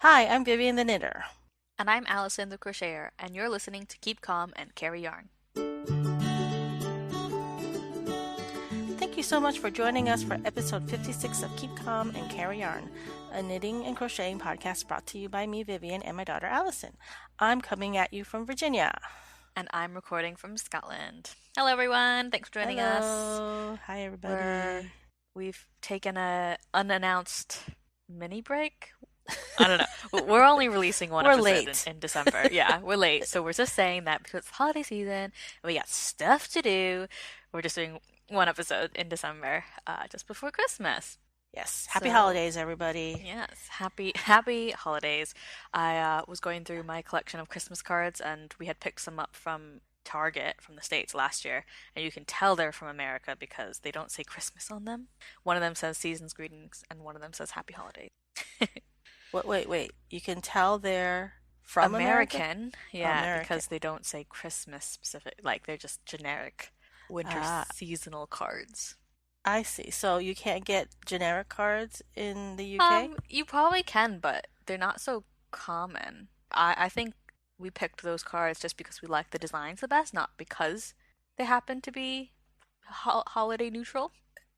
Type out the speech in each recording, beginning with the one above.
Hi, I'm Vivian the Knitter. And I'm Allison the Crocheter, and you're listening to Keep Calm and Carry Yarn. Thank you so much for joining us for episode 56 of Keep Calm and Carry Yarn, a knitting and crocheting podcast brought to you by me, Vivian, and my daughter, Allison. I'm coming at you from Virginia. And I'm recording from Scotland. Hello, everyone. Thanks for joining us. Hello. Hi, We're everybody. we've taken a unannounced mini break. I don't know. We're only releasing one We're episode in, late. in December. Yeah, we're late, so we're just saying that because it's holiday season and we got stuff to do. We're just doing one episode in December, just before Christmas. Yes. Happy So holidays, everybody. yes, happy holidays. I was going through my collection of Christmas cards, and we had picked some up from Target from the States last year, and you can tell they're from America because they don't say Christmas on them. One of them says season's greetings, and one of them says happy holidays. Wait. You can tell they're from America? American, yeah, American. because they don't say Christmas specific, like they're just generic winter Ah, seasonal cards. I see. So you can't get generic cards in the UK? You probably can, but they're not so common. I think we picked those cards just because we like the designs the best, not because they happen to be holiday neutral.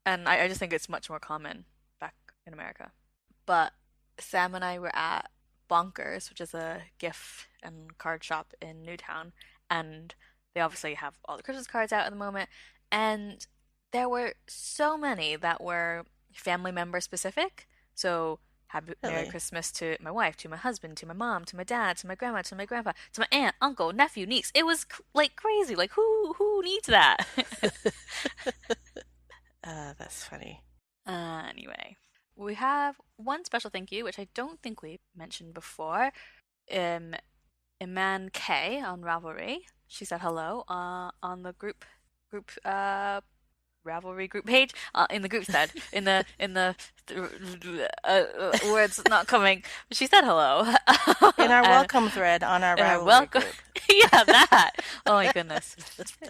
And I just think it's much more common back in America. But Sam and I were at Bonkers, which is a gift and card shop in Newtown, and they obviously have all the Christmas cards out at the moment. And there were so many that were family member specific. So, happy Merry Really? Christmas to my wife, to my husband, to my mom, to my dad, to my grandma, to my grandpa, to my aunt, uncle, nephew, niece. It was like crazy. Like who needs that? That's funny. Anyway, we have one special thank you, which I don't think we mentioned before. Um, Iman K on Ravelry. She said hello on the group Ravelry group page in the group thread words not coming. She said hello, In our and welcome thread on our in our Ravelry welcome. group. Yeah, that. Oh my goodness.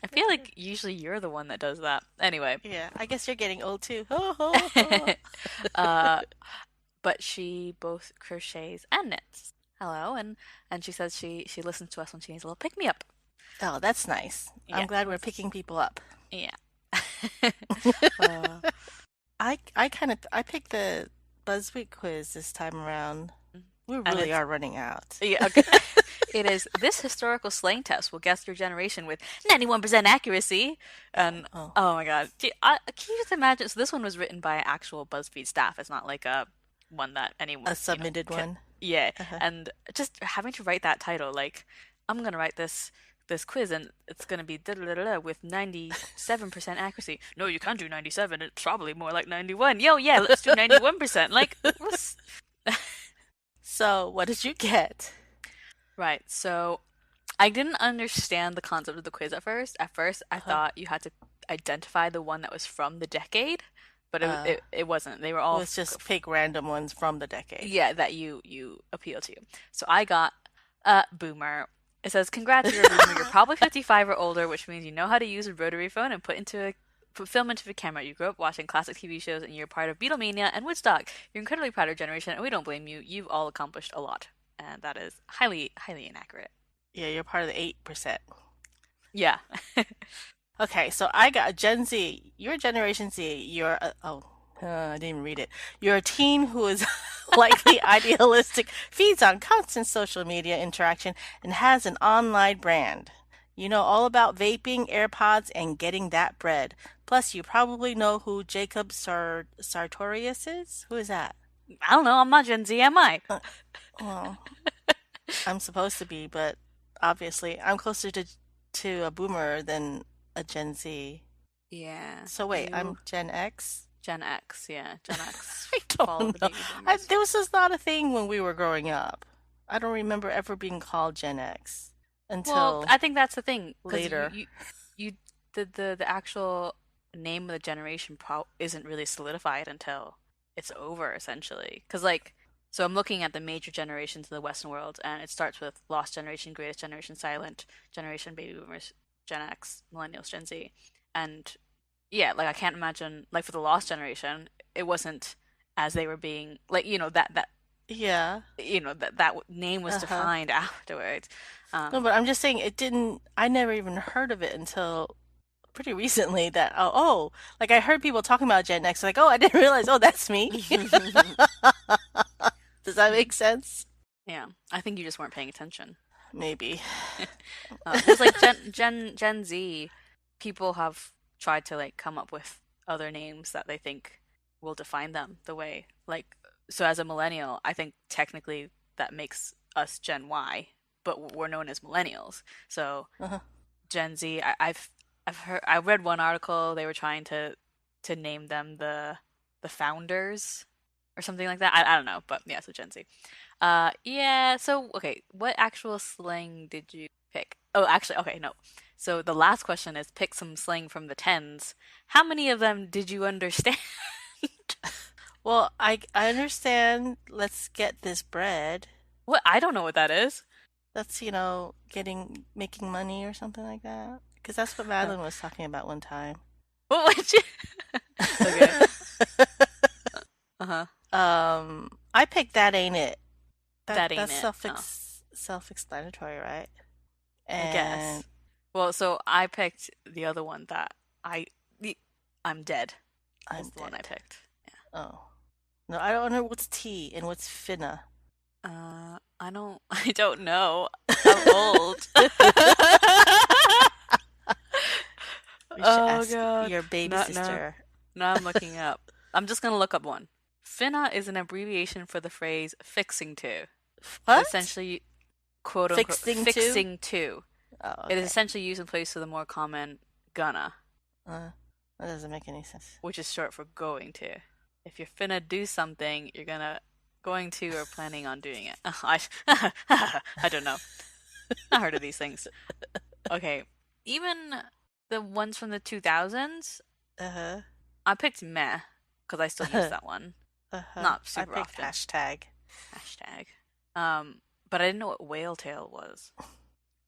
I feel like usually you're the one that does that. Anyway, Yeah, I guess you're getting old too. Ho, ho, ho. uh, but she both crochets and knits. Hello, and she says she listens to us when she needs a little pick me up. Oh, that's nice. I'm Yeah, glad we're picking people up. yeah. uh, I picked the BuzzFeed quiz this time around. We and really it's are running out. yeah, okay. It is this historical slang test will guess your generation with 91% accuracy. And Oh, oh my God, can you just imagine? So this one was written by actual BuzzFeed staff. It's not like a one that anyone a submitted can. one. Yeah, Uh-huh. and just having to write that title, like I'm gonna write this quiz and it's gonna be da da da da with 97% accuracy. No, you can't do 97. It's probably more like 91. Yo, yeah, let's do 91%. Like, what's So, what did you get? right? So I didn't understand the concept of the quiz at first. At first, I Uh-huh. thought you had to identify the one that was from the decade, but it Uh, it, it wasn't. They were it all was just pick random ones from the decade. yeah that you appeal to. So I got boomer. It says, "Congrats, you're a boomer. You're probably 55 or older, which means you know how to use a rotary phone and put film into a camera. You grew up watching classic TV shows, and you're part of Beatlemania and Woodstock. You're incredibly proud of your generation, and we don't blame you. You've all accomplished a lot, and that is highly inaccurate." Yeah, you're part of the 8%. Yeah. Okay, so I got Gen Z. You're Generation Z. I didn't even read it. You're a teen who is likely idealistic, feeds on constant social media interaction, and has an online brand. You know all about vaping, AirPods, and getting that bread. Plus, you probably know who Jacob Sartorius is. Who is that? I don't know. I'm not Gen Z, am I? Uh, well, I'm supposed to be, but obviously, I'm closer to a boomer than a Gen Z. Yeah, So wait, I'm you Gen X? Gen X, yeah, Gen X I follow don't the know. baby boomers. This was not a thing when we were growing up. I don't remember ever being called Gen X Well, until I think that's the thing because later. you the actual name of the generation isn't really solidified until it's over essentially. Because like, so I'm looking at the major generations in the Western world, and it starts with Lost Generation, Greatest Generation, Silent Generation, Baby Boomers, Gen X, Millennials, Gen Z, and yeah, like I can't imagine like for the Lost Generation, it wasn't as they were being like that Yeah. that name was Uh-huh. defined afterwards. No, Um, but I'm just saying it didn't, I never even heard of it until pretty recently that, oh, like I heard people talking about Gen X, like, oh, I didn't realize, oh, that's me. Does that make sense? yeah, I think you just weren't paying attention. Maybe. Because like Gen Z, people have tried to like come up with other names that they think will define them the way like so as a millennial, I think technically that makes us Gen Y, but we're known as millennials. So Uh-huh. Gen Z, I read one article they were trying to name them the founders or something like that. I don't know, but yeah, so Gen Z. Yeah, so okay, what actual slang did you pick? Oh, actually, okay, no. So the last question is pick some slang from the tens. How many of them did you understand? Well, I understand, let's get this bread. What? I don't know what that is. That's, making money or something like that. Because that's what Madeline was talking about one time. What would you? Okay. Uh-huh. I picked that ain't it. That ain't That's it. Oh, self-explanatory, right? I And guess. Well, so I picked the other one that I the- I'm dead is I'm the one I dead. picked. Oh. No, I don't know what's T and what's finna. I don't I don't know. I'm old. We should Oh ask God. your baby No, no. sister. No, I'm looking up. I'm just gonna look up one. Finna is an abbreviation for the phrase fixing to. What? Essentially, quote unquote, Fixing to? fixing to. Oh, It is okay. essentially used in place of the more common gonna, Uh, that doesn't make any sense. which is short for going to. If you're finna do something, you're going to or planning on doing it. I don't know. I heard of these things. Okay, even the ones from the 2000s, Uh-huh. I picked meh because I still use that one. Uh-huh. Not I super picked often. hashtag. Hashtag. But I didn't know what whale tail was.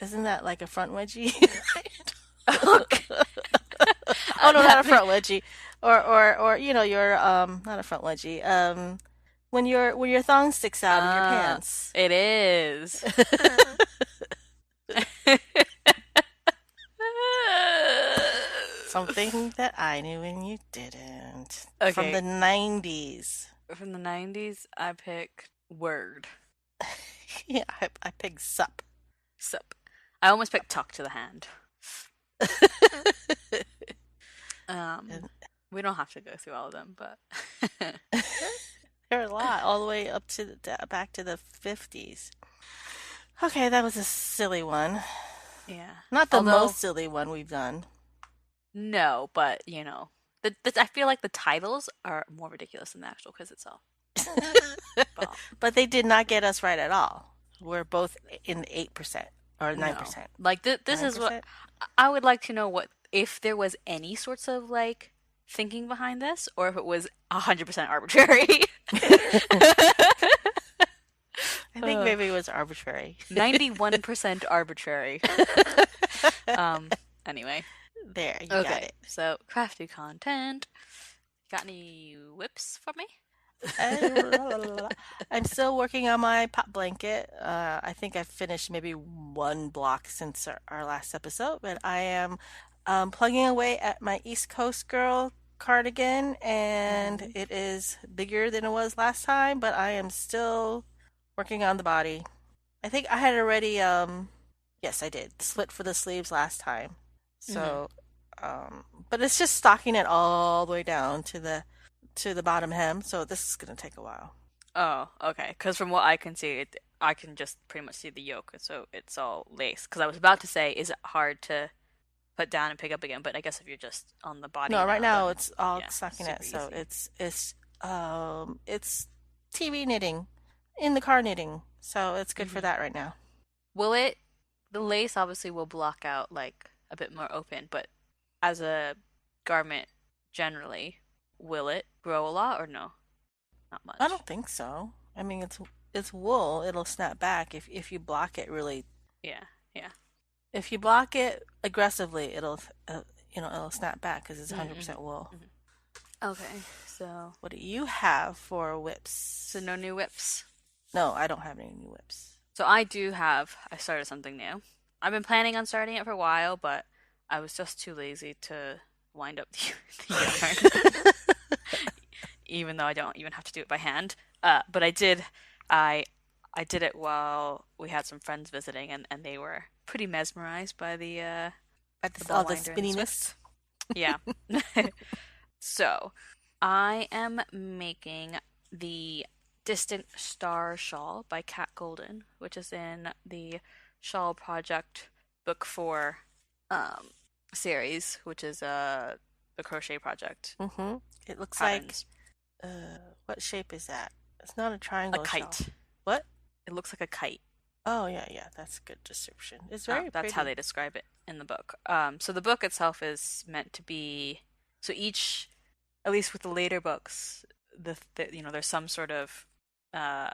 Isn't that like a front wedgie? Okay. Oh no, not a That front wedgie. Or your not a front wedgie. When your thong sticks out of your uh, pants. it is. Something that I knew and you didn't. From the Okay, 90s. from the 90s, I picked word. Yeah, I picked sup. Sup. I almost picked talk to the hand. Um, And we don't have to go through all of them, but there are a lot, all the way up to back to the 50s. Okay, that was a silly one. yeah. Not the Although most silly one we've done. no, but I feel like the titles are more ridiculous than the actual quiz itself. But But they did not get us right at all. We're both in 8% or no, 9%. like this is what 9%? I would like to know what if there was any sorts of like thinking behind this, or if it was 100% arbitrary. I think uh, maybe it was arbitrary. 91% arbitrary. Um, anyway. There, you got Okay, it. so crafty content. Got any whips for me? I'm still working on my pop blanket. I think I've finished maybe one block since our last episode, but I am plugging away at my East Coast girl cardigan, and Mm-hmm. it is bigger than it was last time, but I am still working on the body. I think I had already, yes, I did, slit for the sleeves last time. Mm-hmm. So, but it's just stocking it all the way down to the bottom hem, so this is gonna take a while. Oh, okay. Because from what I can see, I can just pretty much see the yoke, so it's all lace. Because I was about to say, is it hard to put down and pick up again? But I guess if you're just on the body No, right now, now then it's all yeah, stocking it, super so easy. it's TV knitting, in the car knitting, so it's good for Mm-hmm. that right now. Will it? The lace obviously will block out like a bit more open, but as a garment generally, will it grow a lot or no? Not I much. don't think so. I mean, it's wool. It'll snap back if you block it really. Yeah, yeah. If you block it aggressively, it'll snap back because it's Mm-hmm. 100% wool. Okay, so What do you have for so whips? no new whips. No, I don't have any new whips. So I started something new. I've been planning on starting it for a while, but I was just too lazy to wind up the yarn, even though I don't even have to do it by hand. But I did, I, I did it while we had some friends visiting, and they were pretty mesmerized by the ball All the winder and the spinniness. Swift. Yeah. So, I am making the Distant Star Shawl by Kat Golden, which is in the Shawl Project Book 4 um, series, which is the crochet project Mm-hmm. It looks like, patterns. what shape is that? It's not a A triangle shell. kite. What? It looks like a kite. Oh, yeah, yeah, that's a good description. It's very That's how pretty. they describe it in the book. So the book itself is meant to be so each, at least with the later books, there's some sort of uh,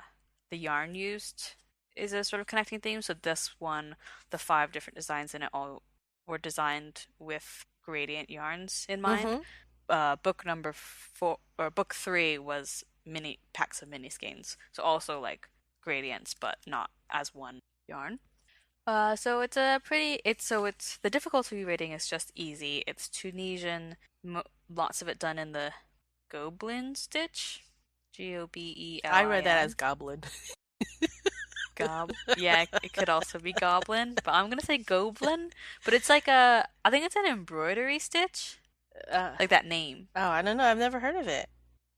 the yarn used is a sort of connecting theme. So this one, the five different designs in it all were designed with gradient yarns in mind. Mm-hmm. Book number four or book three was mini packs of mini skeins, so also like gradients, but not as one yarn. So it's a pretty. It's the difficulty rating is just easy. It's Tunisian, lots of it done in the Goblin stitch, I read that Gobelin. as goblin. Yeah, it could also be goblin, but I'm gonna say goblin. But it's like I think it's an embroidery stitch, Uh, like that name. oh, I don't know. I've never heard of it.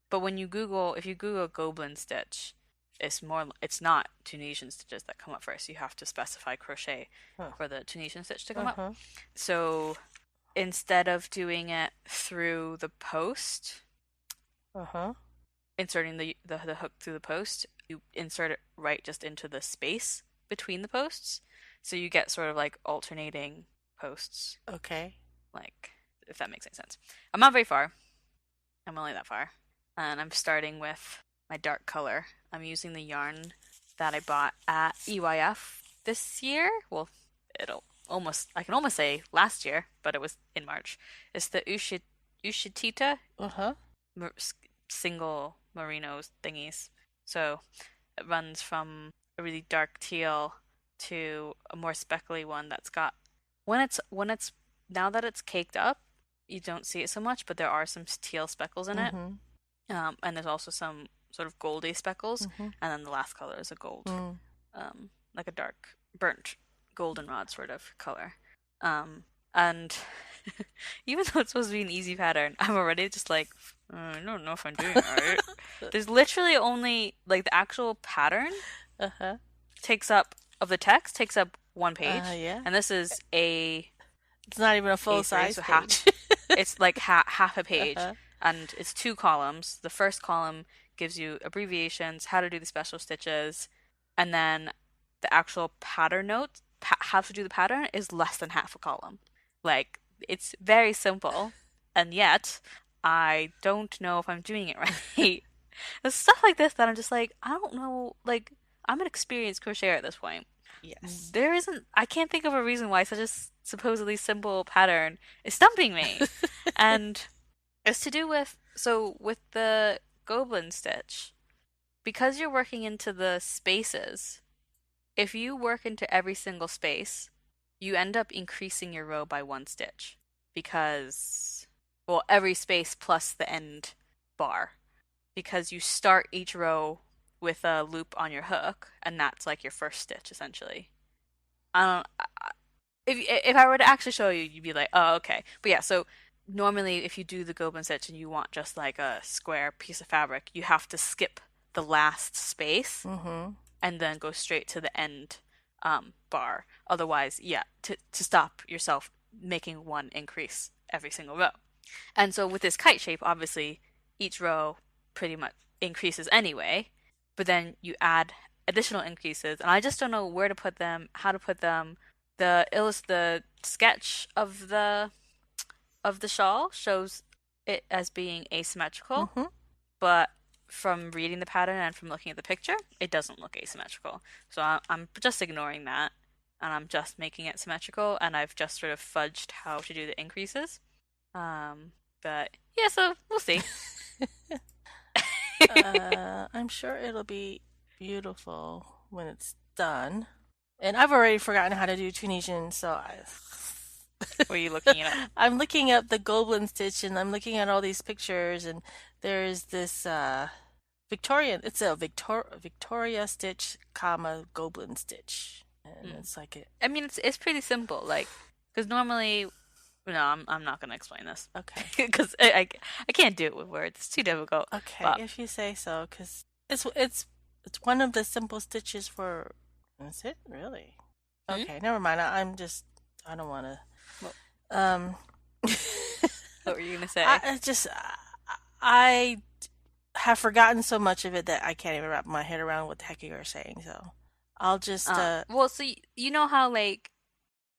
But if you Google goblin stitch, it's not Tunisian stitches that come up first. You have to specify crochet Huh. for the Tunisian stitch to come up. Uh-huh. So instead of doing it through the post, Uh-huh. inserting the hook through the post, you insert it right just into the space between the posts. So you get sort of like alternating posts, Okay. like if that makes any sense. I'm not very far. I'm only that far. And I'm starting with my dark color. I'm using the yarn that I bought at EYF this year. Well, I can almost say last year, but it was in March. It's the Ushitita Uh-huh. single merino thingies. So it runs from a really dark teal to a more speckly one that's got when it's now that it's caked up, you don't see it so much, but there are some teal speckles in it. Mm-hmm. And there's also some sort of goldy speckles, Mm-hmm. and then the last color is a gold, Mm. like a dark burnt goldenrod sort of color. And even though it's supposed to be an easy pattern, I'm already just like, I don't know if I'm doing it right. There's literally only like the actual pattern Uh-huh. takes up of the text takes up one page, Yeah. and this is It's not even a A3, full-size so page. it's like half a page, Uh-huh. and it's two columns. The first column gives you abbreviations, how to do the special stitches, and then the actual pattern note, how to do the pattern is less than half a column. Like it's very simple, and yet I don't know if I'm doing it right. There's stuff like this that I'm just like, I don't know, like I'm an experienced crocheter at this point. Yes. I can't think of a reason why such a supposedly simple pattern is stumping me. And it's to do with the goblin stitch, because you're working into the spaces, if you work into every single space, you end up increasing your row by one stitch because, well, every space plus the end bar, because you start each row with a loop on your hook, and that's like your first stitch essentially. I don't. If I were to actually show you, you'd be like, oh, okay. But yeah, so normally if you do the goblin stitch and you want just like a square piece of fabric, you have to skip the last space Mm-hmm. and then go straight to the end bar. Otherwise, yeah, to stop yourself making one increase every single row. And so with this kite shape, obviously each row pretty much increases anyway, but then you add additional increases, and I just don't know where to put them, how to put them. The sketch of the shawl shows it as being asymmetrical, Mm-hmm. but from reading the pattern and from looking at the picture, it doesn't look asymmetrical. So I'm just ignoring that, and I'm just making it symmetrical, and I've just sort of fudged how to do the increases. But yeah, so we'll see. I'm sure it'll be beautiful when it's done. And I've already forgotten how to do Tunisian, so Were you looking it up? I'm looking up the Goblin stitch and I'm looking at all these pictures and there's this Victorian, it's a Victoria stitch, comma, Goblin stitch. And Mm. it's like it. I mean, it's pretty simple. Like, because normally, no, I'm not gonna explain this Okay. because I can't do it with words. It's too difficult. Okay, But if you say so, because it's one of the simple stitches for. Is it really? hmm? Okay, never mind. I don't want to. What, Um, what were you gonna say? I just I have forgotten so much of it that I can't even wrap my head around what the heck you are saying. So I'll just Well, so you know how like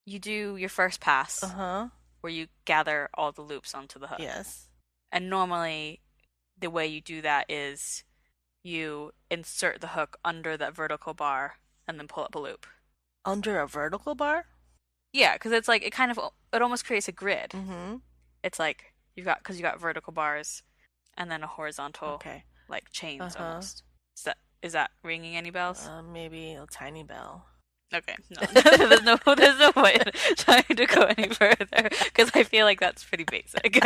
you do your first pass uh-huh. where you gather all the loops onto the hook, Yes. and normally the way you do that is you insert the hook under that vertical bar and then pull up a loop. Under a vertical bar? Yeah, because it's like it almost creates a grid. Mm-hmm. It's like because you got vertical bars and then a horizontal Okay. like chains Uh-huh. almost. Is that ringing any bells? Maybe a tiny bell. Okay, no, there's no point in trying to go any further because I feel like that's pretty basic.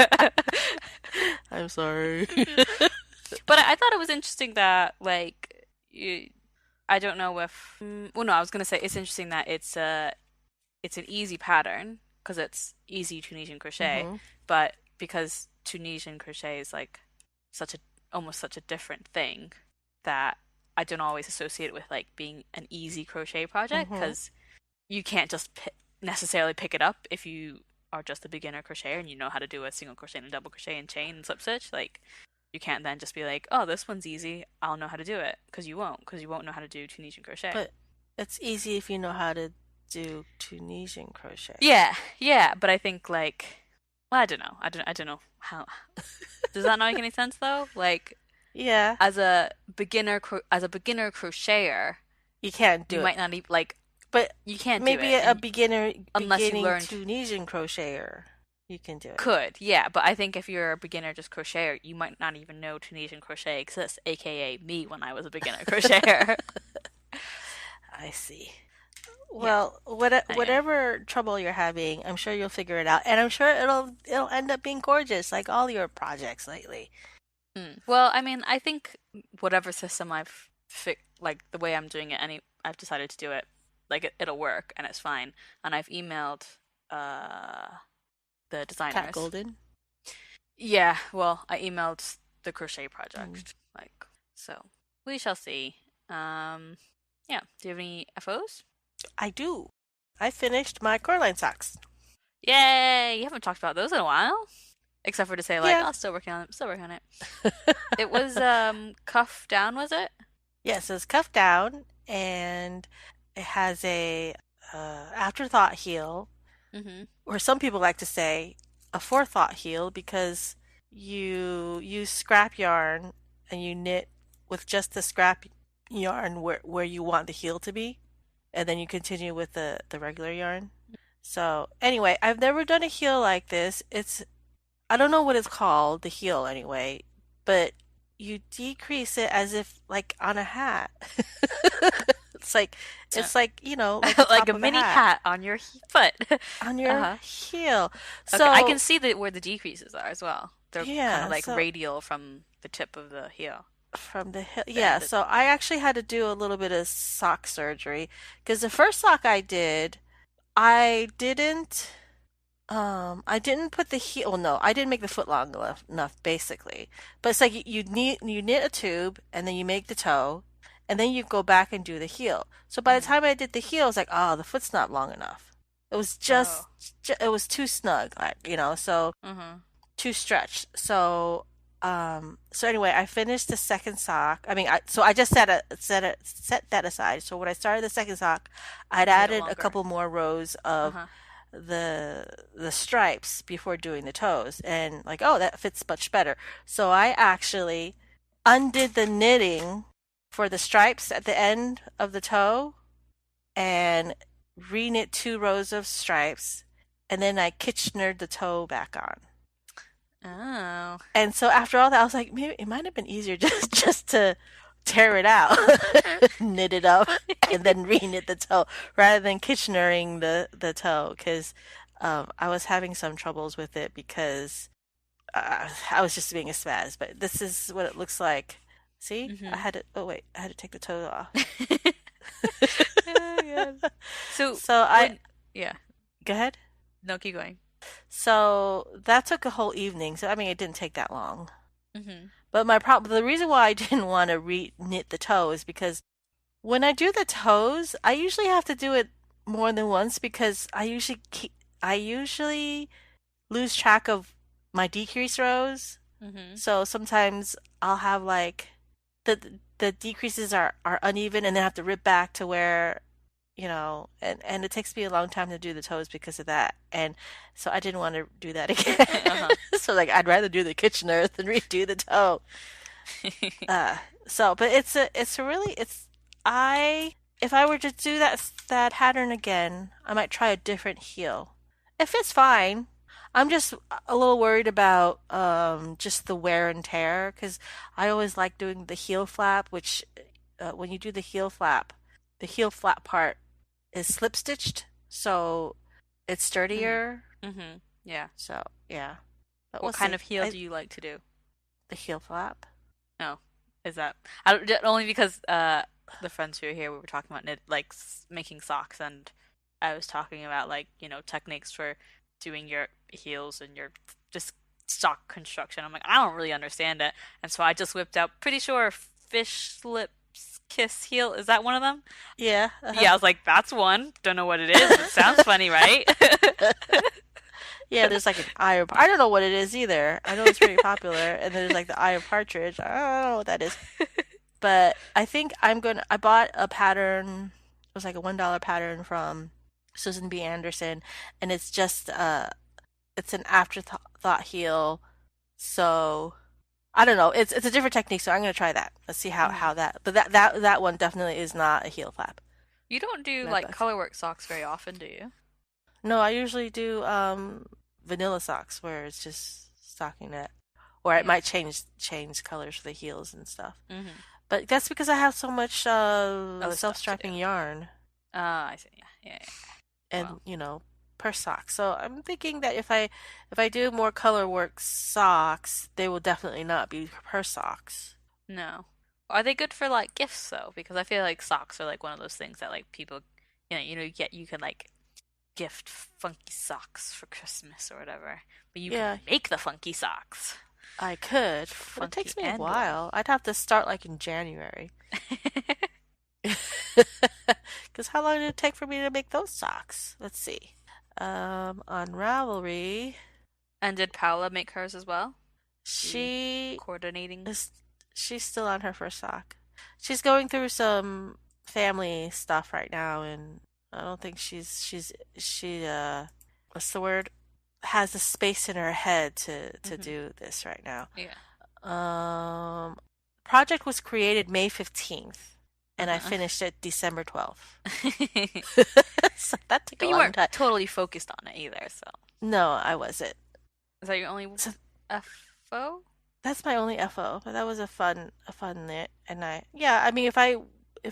I'm sorry. But I thought it was interesting that like I don't know if well no I was gonna say it's interesting that it's an easy pattern because it's easy Tunisian crochet, Mm-hmm. but because Tunisian crochet is like such a almost such a different thing that I don't always associate it with like being an easy crochet project Mm-hmm. because you can't just necessarily pick it up if you are just a beginner crocheter and you know how to do a single crochet and a double crochet and chain and slip stitch. Like you can't then just be like, oh, this one's easy. I'll know how to do it because you won't know how to do Tunisian crochet. But it's easy if you know how to do Tunisian crochet. Yeah, yeah, but I think like well, I don't know how does that not make any sense though? Like Yeah, as a beginner crocheter, you can't you do it. might not even like But you can't do maybe it a and beginner unless you beginning learned Tunisian crocheter, you can do it. could, yeah, but I think if you're a beginner just crocheter, you might not even know Tunisian crochet exists, aka me when I was a beginner crocheter. I see. Yeah. Well, Anyway. whatever trouble you're having, I'm sure you'll figure it out, and I'm sure it'll end up being gorgeous, like all your projects lately. Well, I mean, I think whatever system like the way I'm doing it, I've decided to do it. Like it'll work and it's fine. And I've emailed uh the Cat designers. Golden. Yeah, well, I emailed the crochet Mm. project. Like, so we shall see. Yeah. Do you have any FOs? I do. I finished my Coraline socks. Yay! You haven't talked about those in a while. Except for to say like, Yeah. oh, still working on it, still working on it. It was cuff down, was it? Yes, it's cuffed down, and it has a afterthought heel, Mm-hmm. or some people like to say a forethought heel because you use scrap yarn and you knit with just the scrap yarn where you want the heel to be, and then you continue with the regular yarn. So anyway, I've never done a heel like this. I don't know what it's called, the heel anyway, but you decrease it as if like on a hat. It's like like the Like top a of a mini hat hat on your foot. on your Uh-huh. heel. Okay, I can So see where the decreases are as well. They're kind of yeah, like so radial from the tip of the heel, from the heel, the yeah. end. So I actually had to do a little bit of sock surgery because the first sock I did, I didn't. I didn't put the heel. Well, no, I didn't make the foot long enough, basically. But it's like you knit a tube and then you make the toe, and then you go back and do the heel. So by the Mm. time I did the heel, it's like, oh, the foot's not long enough. It was Oh. it was too snug, like so Mm-hmm. too stretched. So anyway, I finished the second sock. I mean, I just set that aside. So when I started the second sock, I'd You made it added a longer. couple more rows of Uh-huh. the stripes before doing the toes, and like, oh, that fits much better. So I actually undid the knitting for the stripes at the end of the toe and reknit 2 rows of stripes, and then I Kitchenered the toe back on. Oh. And so after all that, I was like, maybe it might have been easier just to tear it out, knit it up, and then re-knit the toe rather than Kitchenerring the toe because I was having some troubles with it because I was just being a spaz. But this is what it looks like. See, I Mm-hmm. had to. Oh wait, I had to take the toe off. Oh, God. So So I when, yeah, go ahead. no, keep going. So that took a whole evening. So I mean, it didn't take that long. Mm-hmm. But the reason why I didn't want to re-knit the toe is because when I do the toes, I usually have to do it more than once because I usually lose track of my decrease rows. Mm-hmm. So sometimes I'll have like the decreases are uneven and then I have to rip back to where and it takes me a long time to do the toes because of that. And so I didn't want to do that again. Uh-huh. So like I'd rather do the Kitchener than redo the toe. Uh, but it's a really it's I if I were to do that pattern again, I might try a different heel. It fits fine. I'm just a little worried about just the wear and tear because I always like doing the heel flap, which when you do the heel flap part is slip stitched, so it's Mm-hmm. sturdier. Mm-hmm. Yeah. So yeah, but we'll What kind see. of heel do you like to do? The heel flap. No, is that only because the friends who are here we were talking about knit like making socks and I was talking about like techniques for doing your heels and your just sock construction. I'm like I don't really understand it, and so I just whipped out. Pretty sure fish lips kiss heel. Is that one of them? Yeah. Yeah, I was like that's one. Don't know what it is. It sounds funny, right? Yeah, there's like an eye of I don't know what it is either. I know it's pretty popular, and there's like the eye of partridge. I don't know what that is, but I think I bought a pattern. It was like a $1 pattern from Susan B. Anderson, and it's an afterthought heel. So I don't know. It's a different technique, so I'm gonna try that. Let's see Mhm. how that. But that one definitely is not a heel flap. You don't do That like both. colorwork socks very often, do you? No, I usually do vanilla socks where it's just stockinette, or it Yeah. might change colors for the heels and stuff. Mm-hmm. But that's because I have so much Other stuff to do. self-striping yarn I see. Yeah, yeah, yeah. and Well, per sock. So I'm thinking that if I do more color work socks, they will definitely not be per socks. no. Are they good for like gifts though? Because I feel like socks are like one of those things that like people, you can like gift funky socks for Christmas or whatever, but you can Yeah, make the funky socks, I could, but it funky takes me a and warm. while. I'd have to start like in January. Because how long did it take for me to make those socks? Let's see. On Ravelry, And did Paula make hers as well? The she coordinating. is she's still on her first sock. She's going through some family stuff right now, and I don't think she what's the word? Has the space in her head to Hmm. do this right now. Yeah. Um, project was created May 15th, and I Uh-huh. finished it December 12th. But So that took a you long weren't time. totally focused on it either, so No, I wasn't. is that your only So FO? that's my only FO, but that was a fun knit, and I mean, if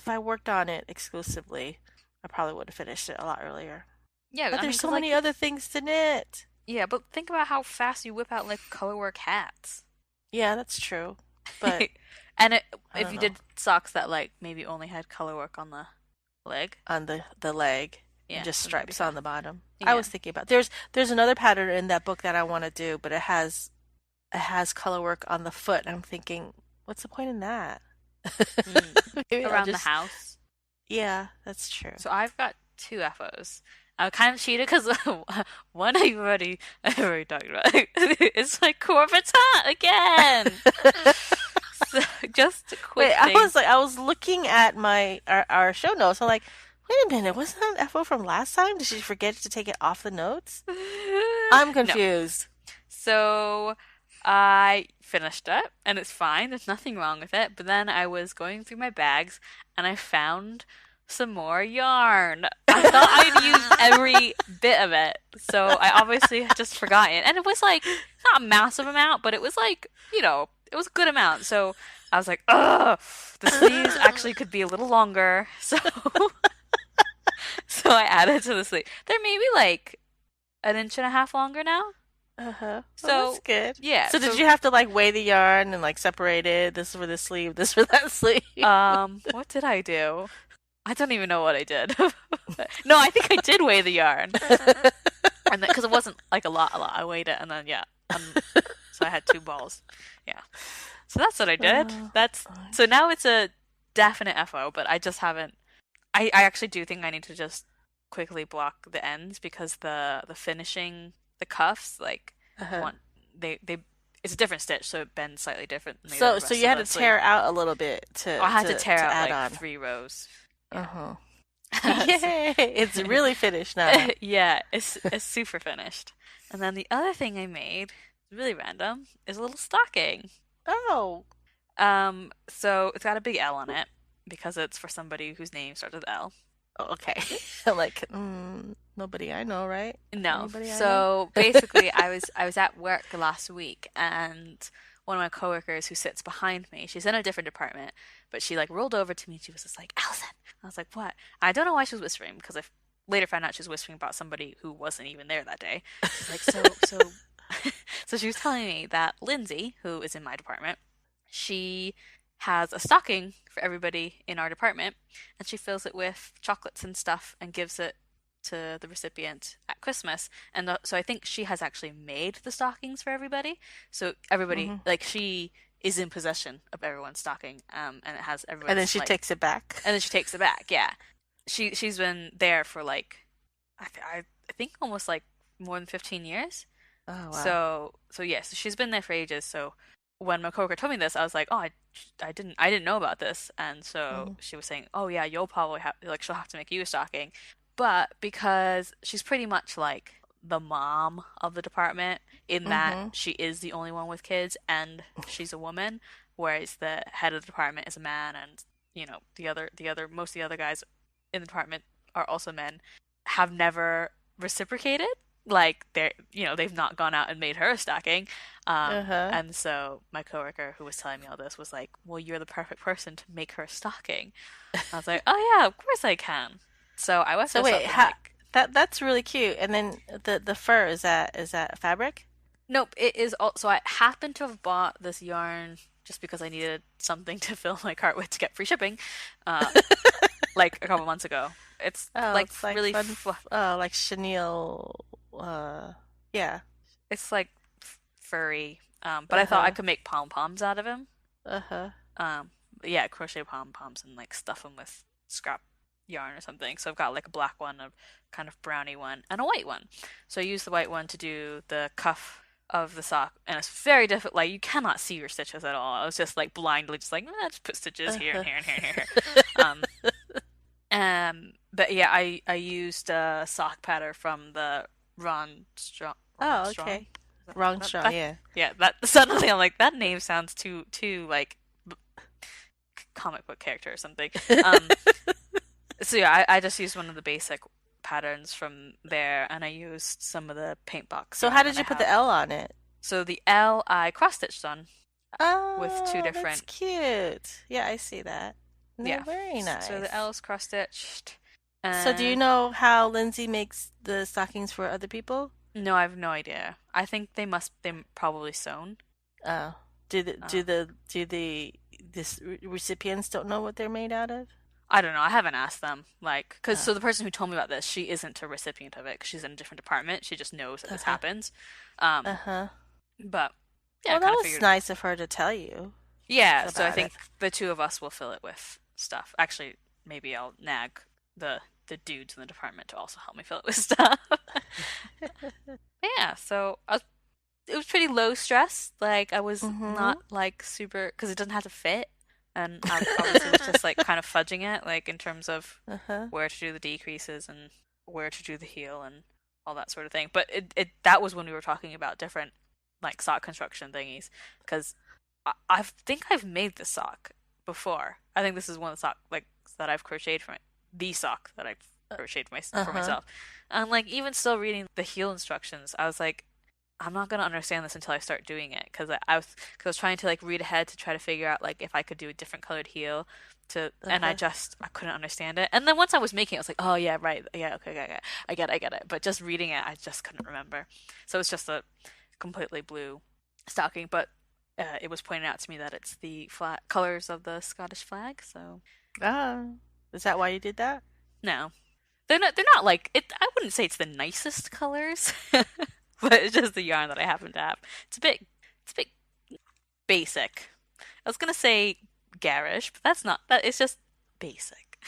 I worked on it exclusively, I probably would have finished it a lot earlier. Yeah, But I mean, there's so because many like, other things to knit. yeah, but think about how fast you whip out like colorwork hats. Yeah, that's true. But And I if don't you know. did socks that like maybe only had colorwork on the leg, On the leg and yeah, just then that'd be stripes on fine. the bottom. I Yeah. was thinking about there's another pattern in that book that I want to do, but it has color work on the foot. And I'm thinking, what's the point in that? Mm. Maybe I'll Around the just house. yeah, that's true. So I've got two FOs. I kind of cheated because one I've already talked about. It's like Corbiton again. So just a Wait, quick thing. I was looking at our show notes. I'm like, wait a minute, wasn't that an FO from last time? Did she forget to take it off the notes? I'm No. confused. So I finished it and it's fine. There's nothing wrong with it. But then I was going through my bags and I found some more yarn. I thought I'd used every bit of it. So I obviously had just forgotten. And it was like not a massive amount, but it was like, it was a good amount. So I was like, ugh, the sleeves actually could be a little longer. So so I added to the sleeve. They're maybe like an inch and a half longer now. Uh-huh. Well, that's So good. yeah, So did so you have to like weigh the yarn and like separate it? This for this sleeve, this for that sleeve. what did I do? I don't even know what I did. No, I think I did weigh the yarn. And because it wasn't like a lot. I weighed it and then yeah. So I had two balls. Yeah. So that's what I did. That's so now it's a definite FO, but I just haven't I actually do think I need to just quickly block the ends because the finishing the cuffs like Uh-huh. want they it's a different stitch, so it bends slightly different than the So rest you of had the to sleeve. tear out a little bit I had to tear to out add like on. 3 rows. Yeah. Uh-huh. So, Yay! It's really finished now. yeah, it's super finished. And then the other thing I made, really random, is a little stocking. Oh, So it's got a big L on it because it's for somebody whose name starts with L. okay. I'm like, nobody I know, right? No. Anybody I know? So basically, I was at work last week, and one of my coworkers who sits behind me, she's in a different department, but she like rolled over to me and she was just like, "Allison." I was like, "What?" I don't know why she was whispering because I later found out she was whispering about somebody who wasn't even there that day. She's like, "So so she was telling me that Lindsay, who is in my department, she has a stocking for everybody in our department, and she fills it with chocolates and stuff and gives it to the recipient at Christmas. And so I think she has actually made the stockings for everybody. So everybody, Hmm. like she is in possession of everyone's stocking, and it has And then everyone's she like, takes it back. and then she takes it back. Yeah, she's been there for like I think almost like more than 15 years. Oh wow. So yes, she's been there for ages. So when my coworker told me this, I was like, oh, I didn't know about this. And so Hmm. she was saying, oh yeah, you'll probably have like she'll have to make you a stocking, but because she's pretty much like the mom of the department in that Hmm. she is the only one with kids and she's a woman, whereas the head of the department is a man, and the other most of the other guys in the department are also men, have never reciprocated. Like they've not gone out and made her a stocking. Uh-huh. And so my coworker who was telling me all this was like, "Well, you're the perfect person to make her a stocking." I was like, "Oh yeah, of course I can." So I whipped So this wait, up in like, that's really cute. And then the fur is that fabric? nope, it is all. So I happened to have bought this yarn just because I needed something to fill my cart with to get free shipping, uh, like a couple months ago. It's Oh, like it's like really fun. Oh, like chenille. Yeah. it's like furry. But I thought I Uh-huh. could make pom poms out of him. Uh-huh. Um, yeah, crochet pom poms and like stuff them with scrap yarn or something. So I've got like a black one, a kind of brownie one, and a white one. So I use the white one to do the cuff of the sock, and it's very difficult. Like you cannot see your stitches at all. I was just like blindly just like, just put stitches here and Uh-huh. here and here and here. Um, but yeah, I used a sock pattern from the Ron Oh, Strong. okay. Wrong That, straw, that, yeah. yeah, that suddenly I'm like that name sounds too like comic book character or something. Um, so yeah, I just used one of the basic patterns from there, and I used some of the paint box So how yarn that did I you put the have. L on it? So the L I cross stitched on with two Oh, that's different, cute. Yeah, I see that. They're yeah. very So the nice. L is cross stitched, So do you and know how Lindsay makes the stockings for other people? no, I have no idea. I think they probably sewn. Oh, do the do Uh, the do the this recipients don't know what they're made out of? I don't know. I haven't asked them. Like, because Oh, so the person who told me about this, she isn't a recipient of it because she's in a different department. She just knows that this uh-huh, happens. Um, uh-huh. but yeah, I Well, that kind of was figured. nice of her to tell you Yeah, so I about it. think the two of us will fill it with stuff. Actually, maybe I'll nag the dudes in the department to also help me fill it with stuff. Yeah, so it was pretty low stress. Like I was Mm-hmm. not like super because it doesn't have to fit, and I obviously was just like kind of fudging it, like in terms of Uh-huh. where to do the decreases and where to do the heel and all that sort of thing. But it that was when we were talking about different like sock construction thingies because I think I've made this sock before. I think this is one of the sock like that I've crocheted for the sock that I've crocheted for Uh-huh. myself. And like even still reading the heel instructions, I was like, I'm not gonna understand this until I start doing it because I was trying to like read ahead to try to figure out like if I could do a different colored heel and Uh-huh. I couldn't understand it. And then once I was making it, I was like, oh yeah, right, yeah, okay, okay, okay. I get it. But just reading it, I just couldn't remember. So it's just a completely blue stocking, but it was pointed out to me that it's the flag colors of the Scottish flag. So Ah, is that why you did that? no, they're not like it. I wouldn't say it's the nicest colors, but it's just the yarn that I happen to have. It's a bit basic. I was gonna say garish, but that's not that. It's just basic.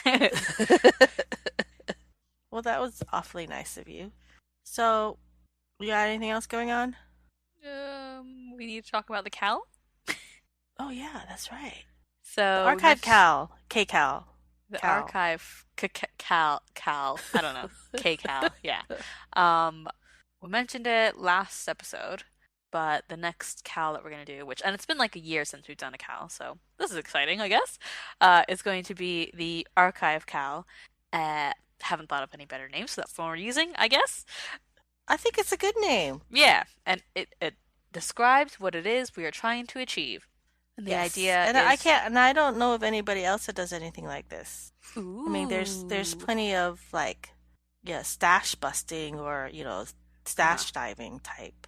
Well, that was awfully nice of you. So, you got anything else going on? We need to talk about the cowl. Oh yeah, that's right. The So we Archive mentioned KCAL, KCAL, the Cal. archive cal. I don't know. KCAL. Yeah. Um, we mentioned it last episode, but the next cal that we're gonna do, and it's been like a year since we've done a cal, so this is exciting, I guess. Is going to be the archive cal. Haven't thought of any better names, so that's the one we're using, I guess. I think it's a good name. Yeah, and it describes what it is we are trying to achieve. And the Yes, idea and I is, can't, and I don't know of anybody else that does anything like this. I mean, there's ooh, plenty of like, yeah, stash busting or uh-huh, stash diving type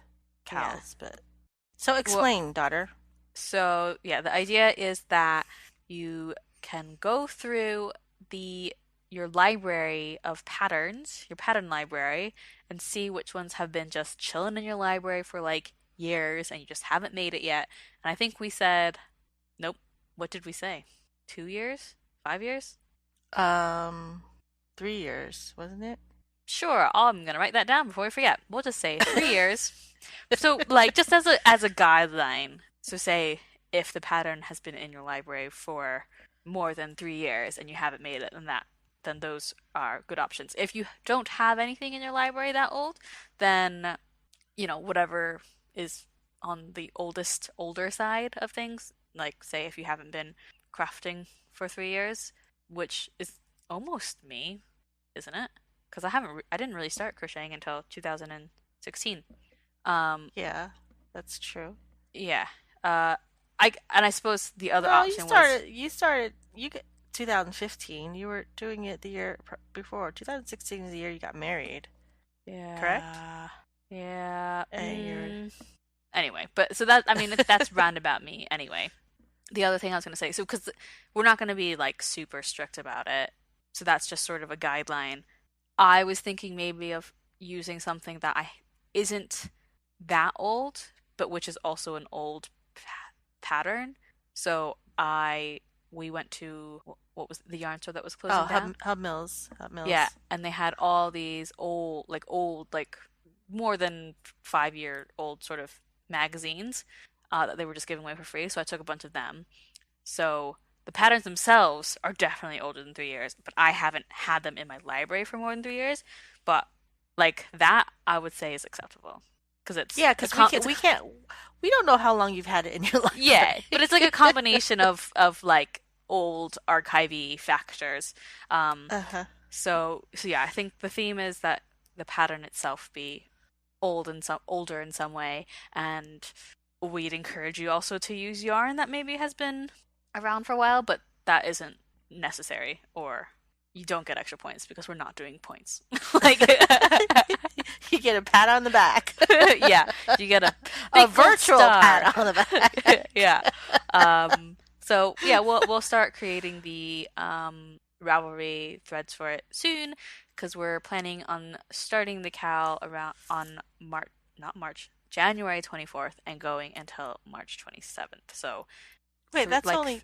yeah. cows. But so Well, explain, daughter. so yeah, the idea is that you can go through the your library of patterns, your pattern library, and see which ones have been just chilling in your library for like years and you just haven't made it yet. And I think we said, nope. What did we say? 2 years? 5 years? Um, 3 years, wasn't it? Sure, I'm gonna write that down before we forget. We'll just say 3 years. So, like, just as a guideline. So, say if the pattern has been in your library for more than 3 years and you haven't made it, then those are good options. If you don't have anything in your library that old, then whatever is on the older side of things. Like, say if you haven't been crafting for 3 years, which is almost me, isn't it? Because I didn't really start crocheting until 2016. Um, Yeah, that's true. yeah. Uh, I suppose the other No, you option was started. You started. You get 2015. You were doing it the year before. 2016 is the year you got married, correct? yeah, yeah. And you're. Anyway, but so that I mean that's roundabout me anyway. The other thing I was going to say, so because we're not going to be like super strict about it, so that's just sort of a guideline. I was thinking maybe of using something that I isn't that old, but which is also an old pattern. So we went to what was the yarn store that was Oh, closing down? Hub Mills. Hub Yeah, Mills. and they had all these old, like more than 5 year old sort of magazines that they were just giving away for free. So I took a bunch of them. So the patterns themselves are definitely older than 3 years, but I haven't had them in my library for more than 3 years. But like that, I would say is acceptable because Yeah, because we can't. We don't know how long you've had it in your yeah, but library. it's like a combination of like old archivy factors. Um, Uh-huh. so yeah, I think the theme is that the pattern itself be older in some way, and we'd encourage you also to use yarn that maybe has been around for a while, but that isn't necessary, or you don't get extra points because we're not doing points. Like, You get a pat on the back. yeah, you get a A big gold virtual star. pat on the back. Yeah. So yeah, we'll start creating the Ravelry threads for it soon because we're planning on starting the cal around on March, not March, January 24th and going until March 27th. So Wait, three that's like only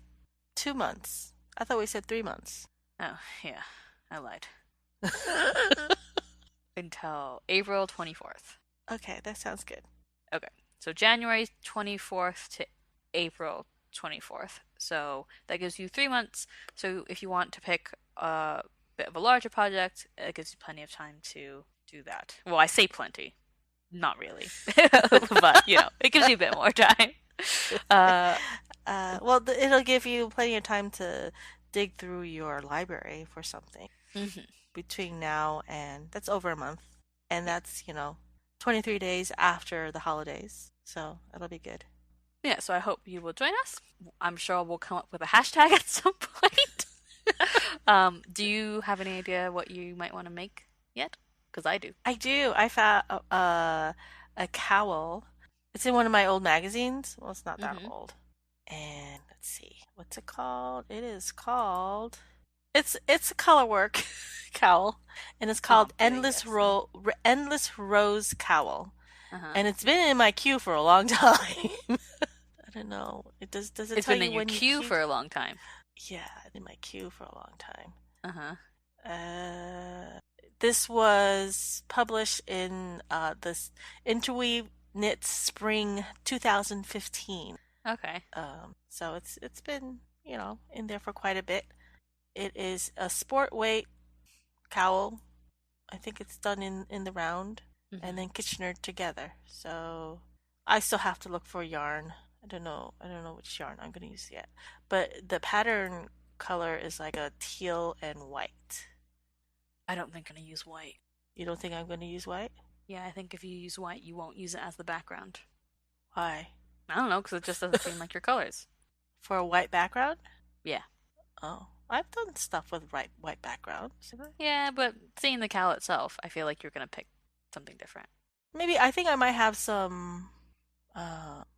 2 months. I thought we said 3 months. oh yeah, I lied. Until April 24th. Okay, that sounds good. Okay. So January 24th to April 24th. So that gives you 3 months. So if you want to pick a bit of a larger project, it gives you plenty of time to do that. Well, I say plenty, not really, but it gives you a bit more time. Uh, Well, it'll give you plenty of time to dig through your library for something mhm. between now and that's over a month. And Yeah. that's. 23 days after the holidays. So it'll be good. Yeah, so I hope you will join us. I'm sure we'll come up with a hashtag at some point. Do you have any idea what you might want to make yet? Because I do. I do. I found a cowl. It's in one of my old magazines. Well, it's not that Mm-hmm. old. And let's see, what's it called? It is called. It's a color work cowl, and it's Oh, called good, I guess. Yeah. Endless Rose Cowl, Uh-huh. and it's been in my queue for a long time. I don't know. It does it It's tell been you in your when you queue queue? for a long time. Yeah, in my queue for a long time. Uh-huh. This was published in this Interweave Knits Spring 2015. Okay. So it's been, in there for quite a bit. It is a sport weight cowl. I think it's done in the round and Mm-hmm. then Kitchener together. So I still have to look for yarn. I don't know which yarn I'm going to use yet. But the pattern color is like a teal and white. I don't think I'm gonna use white. You don't think I'm going to use white? Yeah, I think if you use white, you won't use it as the background. Why? I don't know, because it just doesn't seem like your colors. For a white background? Yeah. Oh, I've done stuff with white backgrounds. Have I? Yeah, but seeing the cowl itself, I feel like you're gonna pick something different. Maybe I think I might have some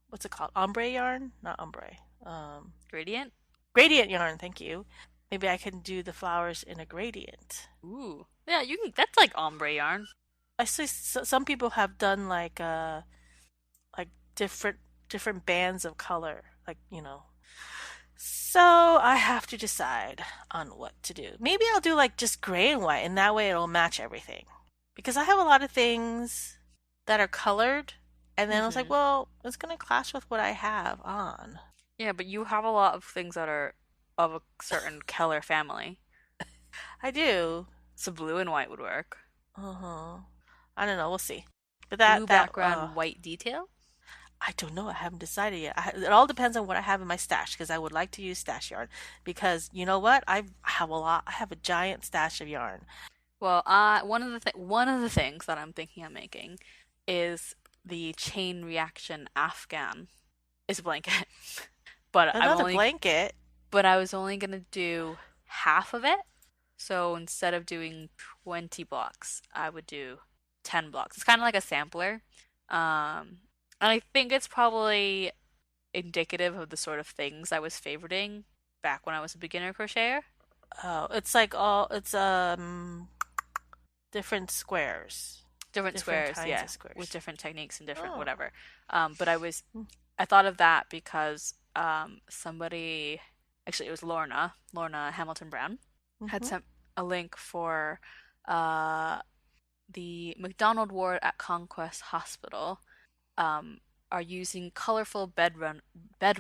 what's it called? Ombre yarn? Not ombre. Gradient? Gradient yarn, thank you. Maybe I can do the flowers in a gradient. Ooh. Yeah, you can. That's like ombre yarn. I see some people have done like different bands of color, like, So I have to decide on what to do. Maybe I'll do like just gray and white, and that way it'll match everything. Because I have a lot of things that are colored, and then I was like, Mm-hmm. well, it's gonna clash with what I have on. Yeah, but you have a lot of things that are of a certain color family. I do. So blue and white would work. Uh-huh. I don't know. We'll see. But Blue background, white detail? I don't know. I haven't decided yet. It all depends on what I have in my stash because I would like to use stash yarn because you know what? I have a lot. I have a giant stash of yarn. Well, one of the things that I'm thinking of making is the chain reaction Afghan. It's a blanket, but Another blanket. I was only gonna do half of it. So instead of doing 20 blocks, I would do 10 blocks. It's kind of like a sampler. And I think it's probably indicative of the sort of things I was favoriting back when I was a beginner crocheter. Oh, it's like all it's different squares, Different different squares, kinds yeah, of with squares. different techniques and different Oh. whatever. But I thought of that because somebody, actually it was Lorna Hamilton Brown, had Mm-hmm. sent a link for uh, the McDonald ward at Conquest Hospital um, are using colorful bed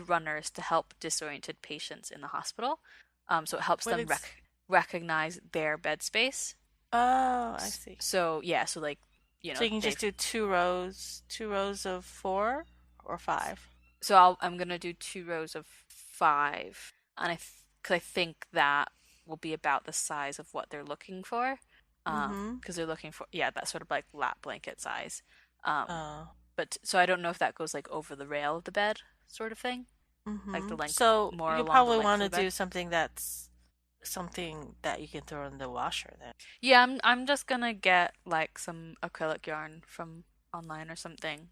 runners to help disoriented patients in the hospital. So it helps What them ex recognize their bed space. Oh, I see. So yeah, so like So you can just they've do two rows of four or five. so I'm gonna do 2 rows of five, and because I think that will be about the size of what they're looking for. Mm-hmm. Because they're looking for, yeah, that sort of like lap blanket size. Um, Oh. but so I don't know if that goes like over the rail of the bed, sort of thing, like Mm-hmm. the length, So more you along the probably length want of to the bed. do something that you can throw in the washer then. Yeah, I'm just gonna get like some acrylic yarn from online or something.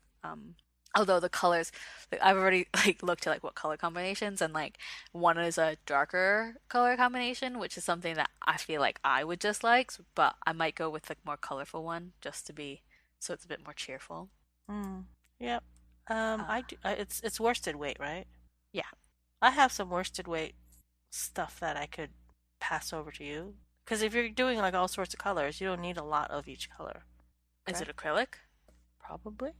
Although the colors, like, I've already like looked at like what color combinations, and like one is a darker color combination, which is something that I feel like I would just like, but I might go with like more colorful one just to be so it's a bit more cheerful. Mm. Yep. Uh, I do. It's worsted weight, right? yeah. I have some worsted weight stuff that I could pass over to you. Because if you're doing like all sorts of colors, you don't need a lot of each color. Is Okay? it acrylic? Probably.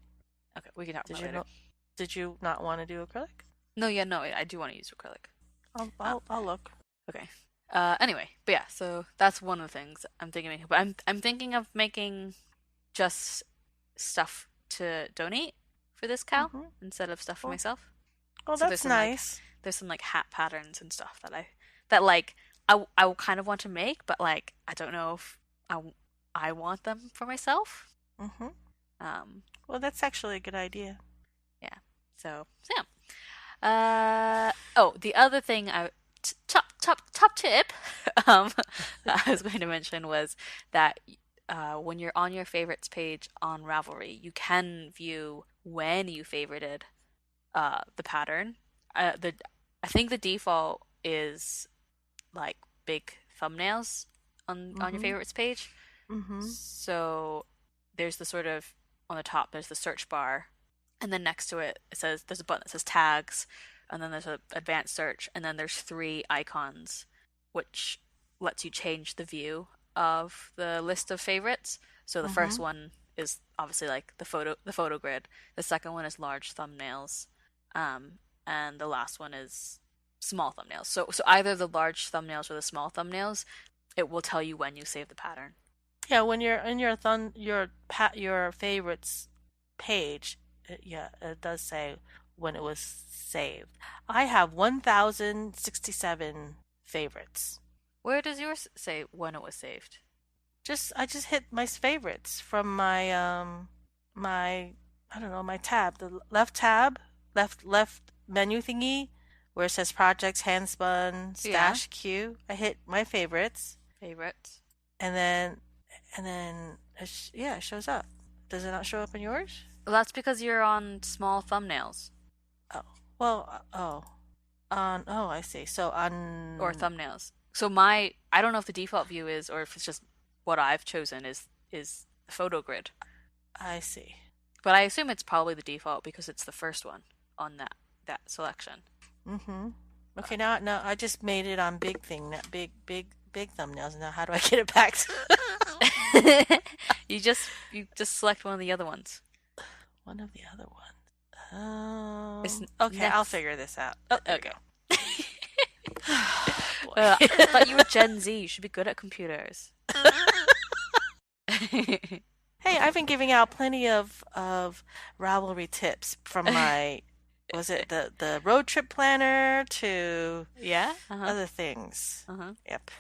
Okay, we can talk Did about you it later. know? Did you not want to do acrylic? No, yeah, no, I do want to use acrylic. Um, I'll look. okay. Anyway, but yeah, so that's one of the things I'm thinking of making. But I'm thinking of making just stuff to donate for this cow Mm-hmm. instead of stuff for Oh, myself. oh, So that's nice. there's some like hat patterns and stuff that like I will kind of want to make, but like I don't know if I want them for myself. Mm-hmm. Um, Well, that's actually a good idea. yeah. So yeah. Oh, the other thing top tip that I was going to mention was that when you're on your favorites page on Ravelry, you can view when you favorited the pattern. The I think the default is like big thumbnails on your Mm-hmm. favorites page. Mm-hmm. So there's the sort of on the top there's the search bar, and then next to it it says there's a button that says tags, and then there's a advanced search, and then there's three icons, which lets you change the view of the list of favorites. So the Mm-hmm. first one is obviously like the photo grid. The second one is large thumbnails, and the last one is small thumbnails. So either the large thumbnails or the small thumbnails, it will tell you when you save the pattern. Yeah, when you're in your favorites page, yeah, it does say when it was saved. I have 1,067 favorites. Where does yours say when it was saved? Just I just hit my favorites from my I don't know, my tab, the left tab, left menu thingy where it says projects, handspun, Yeah, stash, queue. I hit my favorites favorites. and then yeah, it shows up. Does it not show up in yours? Well, that's because you're on small thumbnails Oh, well, oh, I see. So or on, thumbnails. So I don't know if the default view is or if it's just what I've chosen is the photo grid. I see. But I assume it's probably the default because it's the first one on that selection. Mm-hmm. Okay, now I just made it on big thing, not big thumbnails. Now how do I get it back to You just select one of the other ones. one of the other ones? It's Okay, I'll next. figure this out. Oh, there we Okay. go. Boy. I thought you were Gen Z. You should be good at computers. Hey, I've been giving out plenty of Ravelry tips from my, was it the road trip planner to Yeah. Uh-huh. other things. Uh-huh. Yep.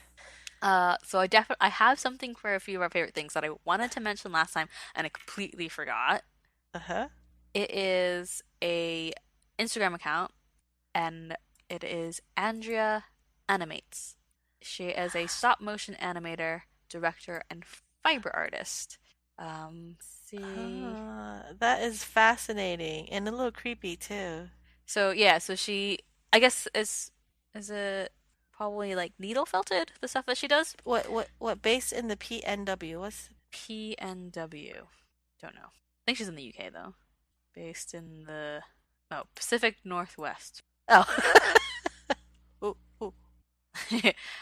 So I have something for a few of our favorite things that I wanted to mention last time and I completely forgot. Uh-huh. It is a Instagram account and it is Andrea Animates. She is a stop motion animator, director, and fiber artist. See. That is fascinating and a little creepy too. So yeah, so she I guess is it probably like needle felted, the stuff that she does? What based in the PNW? What's PNW. Don't know. I think she's in the UK though. Based in the Pacific Northwest. oh ooh, ooh.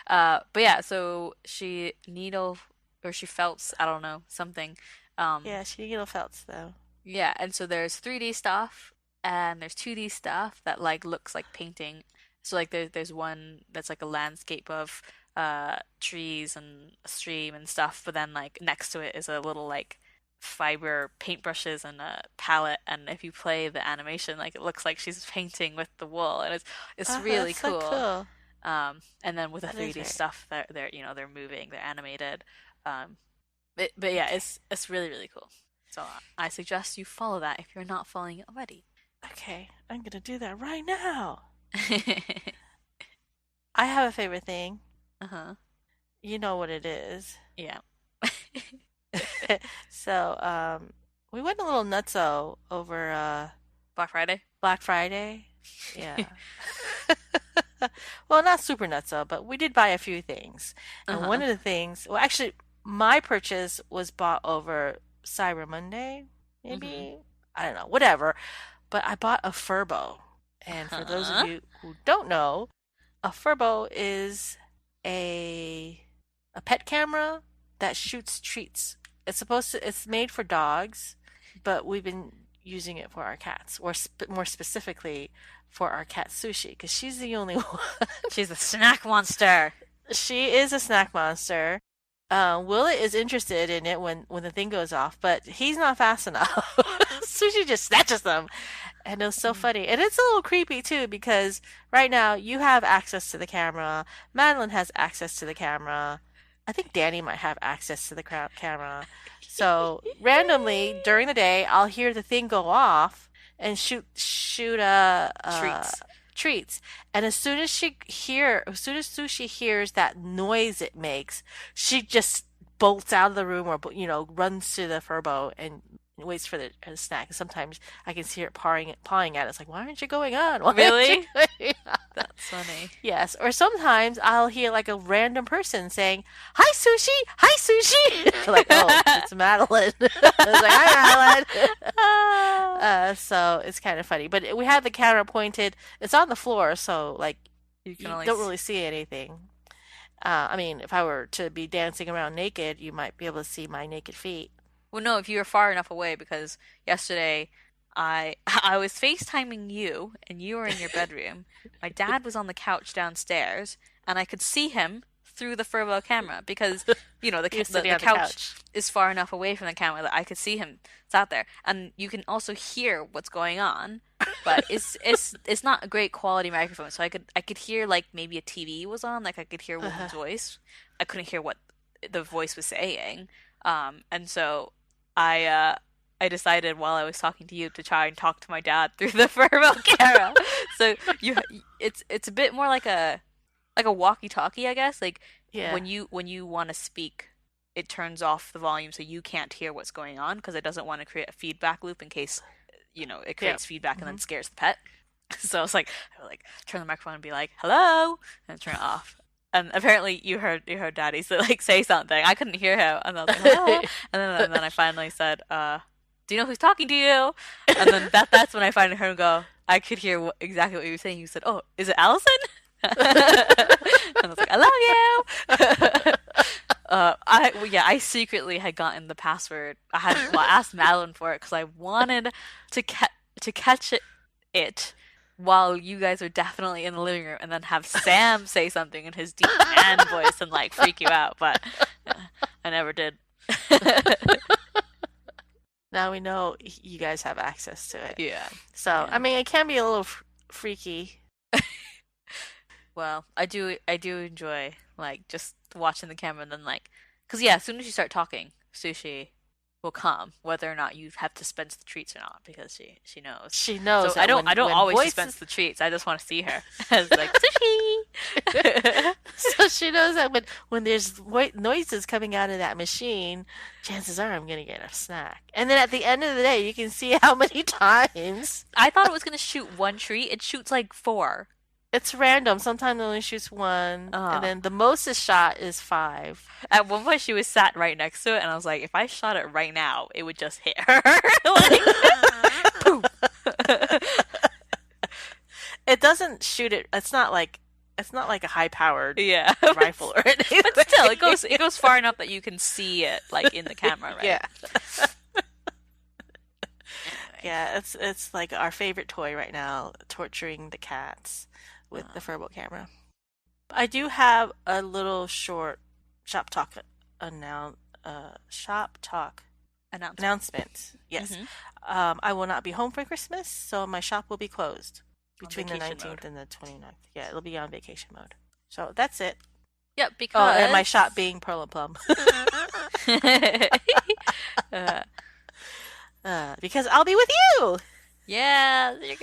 But yeah, so she needle or she felts, I don't know, something. Um, Yeah, she needle felts though. yeah, and so there's 3D stuff and there's 2D stuff that like looks like painting. So like there's one that's like a landscape of trees and a stream and stuff, but then like next to it is a little like fiber paintbrushes and a palette, and if you play the animation, like it looks like she's painting with the wool, and it's really That's so cool. cool. And then with the That is 3D very stuff, they're moving, they're animated. Um, but yeah, okay. it's really really cool. So I suggest you follow that if you're not following it already. Okay, I'm gonna do that right now. I have a favorite thing. Uh-huh. You know what it is. Yeah. So, we went a little nutso over Black Friday. Black Friday. Yeah. Well, not super nutso, but we did buy a few things. And one Uh-huh. of the things, well, actually, my purchase was bought over Cyber Monday, Mm-hmm. maybe. I don't know, whatever. But I bought a Furbo. And for those of Uh-huh. you who don't know, a Furbo is a a pet camera that shoots treats. It's made for dogs, but we've been using it for our cats, or more specifically for our cat Sushi, because she's the only one. She's a snack monster. She is a snack monster. Willet is interested in it when the thing goes off, but he's not fast enough. Sushi just snatches them. And it was so Mm. funny. And it's a little creepy too, because right now you have access to the camera. Madeline has access to the camera. I think Danny might have access to the camera. So randomly during the day, I'll hear the thing go off and shoot Treats. treats. And as soon as Sushi hears that noise it makes, she just bolts out of the room or runs to the furbo and waits for the snack. Sometimes I can see her pawing at it. It's like, why aren't you going on? Why aren't you Really? going on? That's funny. Yes, or sometimes I'll hear like a random person saying, "Hi, Sushi! Hi, Sushi!" Like, oh, it's Madeline. I was like, "Hi, Madeline." So it's kind of funny. But we have the camera pointed. It's on the floor, so like You can you only don't really see anything. I mean, if I were to be dancing around naked, you might be able to see my naked feet. Well, no, if you were far enough away, because yesterday I I was FaceTiming you and you were in your bedroom. My dad was on the couch downstairs, and I could see him through the Furbo camera because You're sitting the on the couch couch. is far enough away from the camera that I could see him sat there, and you can also hear what's going on. But it's not a great quality microphone, so I could hear like maybe a TV was on, like I could hear a Uh-huh. woman's voice. I couldn't hear what the voice was saying. And so I decided while I was talking to you to try and talk to my dad through the Furbo camera. So it's a bit more like a walkie-talkie, I guess. Like Yeah. when you want to speak, it turns off the volume so you can't hear what's going on because it doesn't want to create a feedback loop in case it Yeah. creates feedback and hmm then scares the pet. So I would like turn the microphone and be like, "Hello," and turn it off. And apparently you heard Daddy say something. I couldn't hear him, and I was like, "Hello," and then I finally said, "Do you know who's talking to you?" And then that's when I finally heard him go. I could hear exactly what you were saying. You said, "Oh, is it Allison?" And I was like, "I love you." I secretly had gotten the password. I asked Madeline for it because I wanted to catch it while you guys are definitely in the living room, and then have Sam say something in his deep man voice and like freak you out. But I never did. Now we know you guys have access to it. Yeah, So, I yeah. mean, it can be a little freaky. Well, I do enjoy like just watching the camera and then like, cause yeah, as soon as you start talking, Sushi will come, whether or not you have dispense the treats or not, because she knows. She So knows I that don't I don't when always dispense voices the treats. I just want to see her as like Sushi. so she knows that when there's noises coming out of that machine, chances are I'm gonna get a snack. And then at the end of the day, you can see how many times I thought it was gonna shoot one treat. It shoots like four. it's random. Sometimes it only shoots one, and Uh, then the most is shot is five. at one point she was sat right next to it, and I was like, if I shot it right now, it would just hit her. Like, boom. It doesn't shoot it. It's not like a high powered Yeah. rifle or anything. But still, it goes far enough that you can see it like in the camera, right? Yeah. Anyway. Yeah, it's like our favorite toy right now, torturing the cats with the Uh, Furbo camera. I do have a little short shop talk shop talk announcement. announcement. Yes. hmm I will not be home for Christmas, so my shop will be closed On between the vacation 19th mode. and the 29th. Yeah, it'll be on vacation mode. So that's it. Yep, Oh, and my shop because being Pearl and Plum. uh, Because I'll be with you. yeah, you're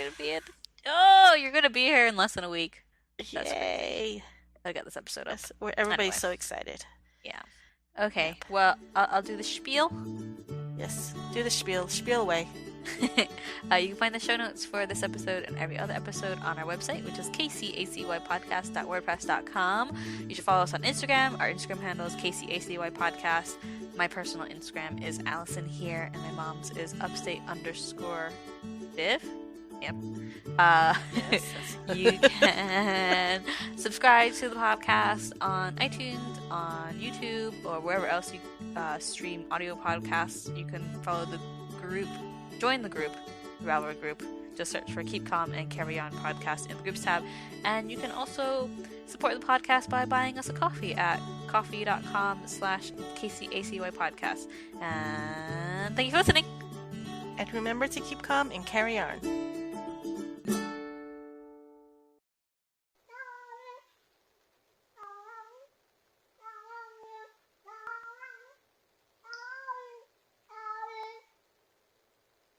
gonna be here in less than a week. That's crazy. Yay. I got this episode up. Yes, everybody's Anyway, so excited. yeah. Okay, Yep. well, I'll do the spiel. Yes. Do the spiel away. You can find the show notes for this episode and every other episode on our website, which is kcacypodcast.wordpress.com. You should follow us on Instagram. Our Instagram handle is kcacypodcast. My personal Instagram is Allison here, and my mom's is upstate_viv. Yep. Uh, Yes. you can subscribe to the podcast on iTunes, on YouTube, or wherever else you stream audio podcasts. You can follow the group, join the group, the Ravelry group. Just search for Keep Calm and Carry On podcast in the groups tab. And you can also support the podcast by buying us a coffee at coffee.com/KCACY podcast. And thank you for listening. And remember to keep calm and carry on.